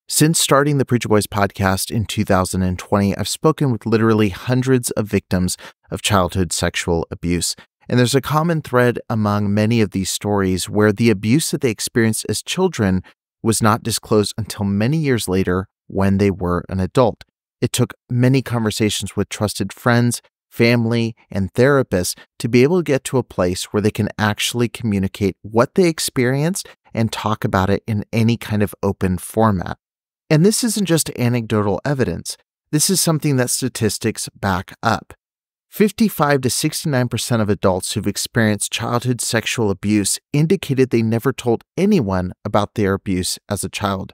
Since starting the Preacher Boys podcast in 2020, I've spoken with literally hundreds of victims of childhood sexual abuse. And there's a common thread among many of these stories where the abuse that they experienced as children was not disclosed until many years later when they were an adult. It took many conversations with trusted friends, family, and therapists to be able to get to a place where they can actually communicate what they experienced and talk about it in any kind of open format. And this isn't just anecdotal evidence. This is something that statistics back up. 55 to 69% of adults who've experienced childhood sexual abuse indicated they never told anyone about their abuse as a child.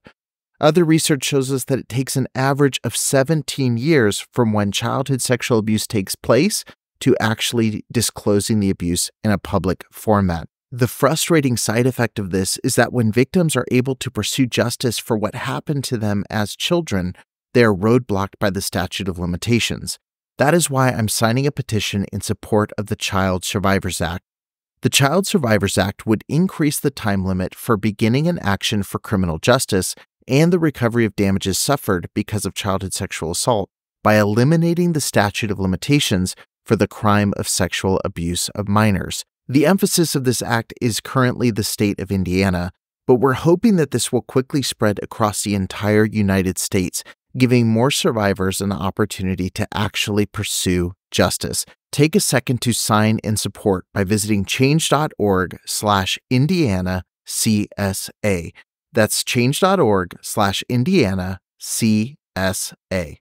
Other research shows us that it takes an average of 17 years from when childhood sexual abuse takes place to actually disclosing the abuse in a public format. The frustrating side effect of this is that when victims are able to pursue justice for what happened to them as children, they are roadblocked by the Statute of Limitations. That is why I'm signing a petition in support of the Child Survivors Act. The Child Survivors Act would increase the time limit for beginning an action for criminal justice and the recovery of damages suffered because of childhood sexual assault by eliminating the statute of limitations for the crime of sexual abuse of minors. The emphasis of this act is currently the state of Indiana, but we're hoping that this will quickly spread across the entire United States, giving more survivors an opportunity to actually pursue justice. Take a second to sign and support by visiting change.org/Indiana CSA. That's change.org/Indiana CSA.